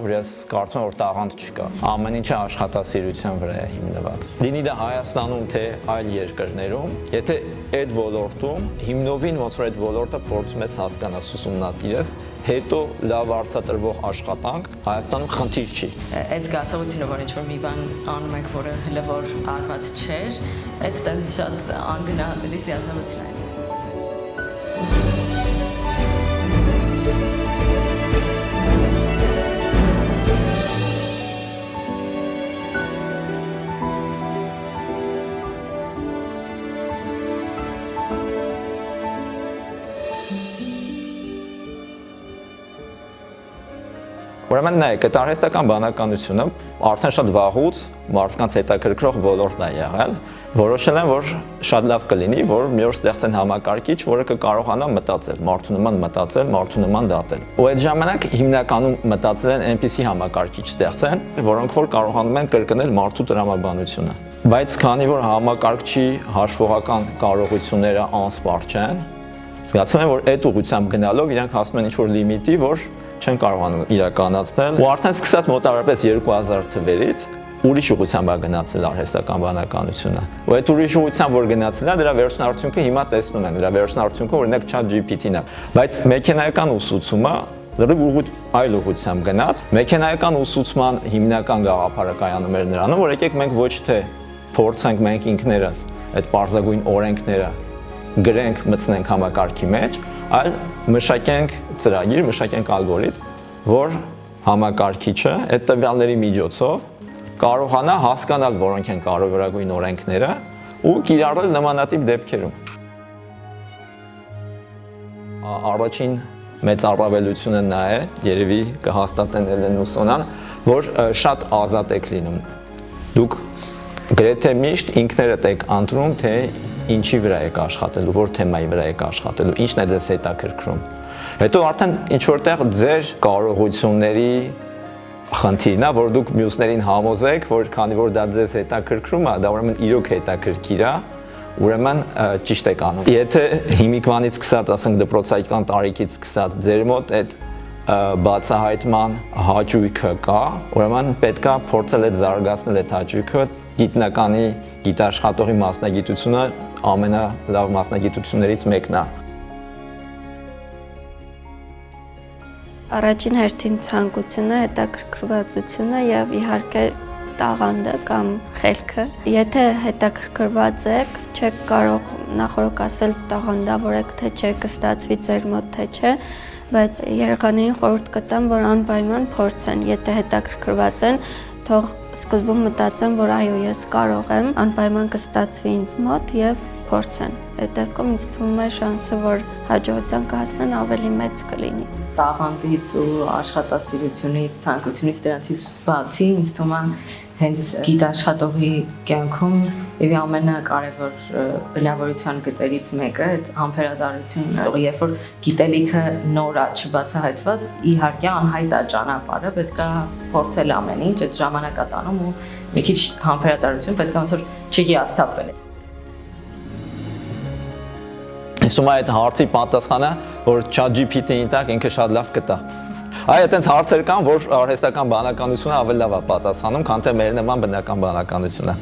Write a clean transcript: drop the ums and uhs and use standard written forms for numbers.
որ ես կարծում եմ որ տաղանդ չկա։ Ամեն ինչը աշխատասիրության վրա է հիմնված։ Լինի դա Հայաստանում թե այլ երկրներում, եթե այդ ոլորտում հիմնովին ոնց որ այդ ոլորտը փորձում ես հասկանալ, ուսումնասիրես, հետո լավ արձատրվող աշխատանք Հայաստանում խնդիր չի։ Այդ զգացողությունը, որ ինչ-որ մի բան անում եք, որը հələ որ արված չէր, այդ տենց շատ անգնահատելի զգացողություն է։ Ուրեմն նայեք, այդ արհեստական բանականությունը արդեն շատ վաղուց մարդկանց հետաքրքրող ոլորտ է եղել, որոշել են, որ շատ լավ կլինի, որ մի օր ստեղծեն համակարգիչ, որը կկարողանա մտածել, մարդու նման մտածել, մարդու նման դատել։ Ու այդ ժամանակ հիմնականում մտածել են այնպիսի համակարգիչ ստեղծեն, որոնք որ կարողանում են կրկնել մարդու տրամաբանությունը։ Բայց քանի որ համակարգչի հաշվողական կարողությունները անսպառ չեն, զգացում եմ, որ այդ ուղղությամբ գնալով իրանք հասնում են ինչ-որ լիմիտի, որ չեն կարողանում իրականացնել, ու արդեն սկսած մոտավորապես 2000 թվերից ուրիշ ուղղությամբ է գնացել արհեստական բանականությունը։ Ու այդ ուրիշ ուղղությամբ որ գնացել է, դրա վերջնարդյունքը հիմա տեսնում են, դրա վերջնարդյունքը օրինակ ChatGPT-ն է։ Բայց մեքենայական ուսուցումը լրիվ այլ ուղղությամբ գնաց։ Մեքենայական ուսուցման հիմնական գաղափարը կայանում էր նրանում, որ եկեք մենք ոչ թե փորձենք մենք ինքներս այդ պարզագույն օրենքները գրենք, մտցնենք համակարգի մեջ, այլ մշակենք ծրագիր, մշակենք ալգորիթմ, որ համակարգիչը այդ տվյալների միջոցով կարողանա հասկանալ որոնք են կարևորագույն օրենքները ու կիրառել նմանատիպ դեպքերում։ Առաջին մեծ առավելությունը նա է, երևի կհաստատեն Ելենն ու Սոնան, որ շատ ազատ եք լինում։ Դուք գրեթե միշտ ինքներդ եք ընտրում, թե ինչի վրա եք աշխատելու, որ թեմայի վրա եք աշխատելու, ինչն է ձեզ հետաքրքրում։ Հետո արդեն ինչ որտեղ ձեր կարողությունների խնդիրն է, որ դուք մյուսներին համոզեք, որ քանի որ դա ձեզ հետաքրքրում է, դա ուրեմն իրոք հետաքրքիր է, ուրեմն ճիշտ եք անում։ Եթե հիմիկվանից սկսած, ասենք դպրոցական տարիքից սկսած ձեր մոտ այդ բացահայտման հաճույքը կա, ուրեմն պետք է փորձել այդ զարգացնել այդ հաճույքը, գիտնականի, գիտաշխատողի մասնագիտությունը ամենալավ մասնագիտություններից մեկն է։ Առաջին հերթին ցանկությունը, հետաքրքրվածությունը եւ իհարկե տաղանդը կամ խելքը։ Եթե հետաքրքրված եք, չեք կարող նախորդ ասել տաղանդավորեք, թե չէ կստացվի ձեր մոտ, թե չէ, բայց երեխաներին խորհուրդ կտամ, որ անպայման փորձեն, եթե հետաքրքրված են, թող սկզբում մտածեմ, որ այո, ես կարող եմ, անպայման կստացվի ինձ մոտ եւ փորձեն։ Այդ դեպքում ինձ թվում է շանսը, որ հաջողության կհասնեն ավելի մեծ կլինի։ Տաղանդից ու աշխատասիրությունից, ցանկությունից դրանցից բացի, ինձ թվում է հենց գիտաշխատողի կյանքում եւ ամենակարևոր բնավորության գծերից մեկը այդ համբերատարությունն է։ Երբ որ գիտելիքը նոր է, չբացահայտված, իհարկե անհայտ է ճանապարհը, պետք է փորձել ամեն ինչ, այդ ժամանակ է տանում ու մի քիչ համբերատարություն պետք է ոնց որ չհիասթափվել։ Ինձ թվում է այդ հարցի պատասխանը, որ ChatGPT-ին տակ ինքը շատ լավ կտա։ Այ այտենց հարցեր կան, որ արհեստական բանականությունը ավելի լավ է պատասխանում, քան թե մեր նման բնական բանականությունը։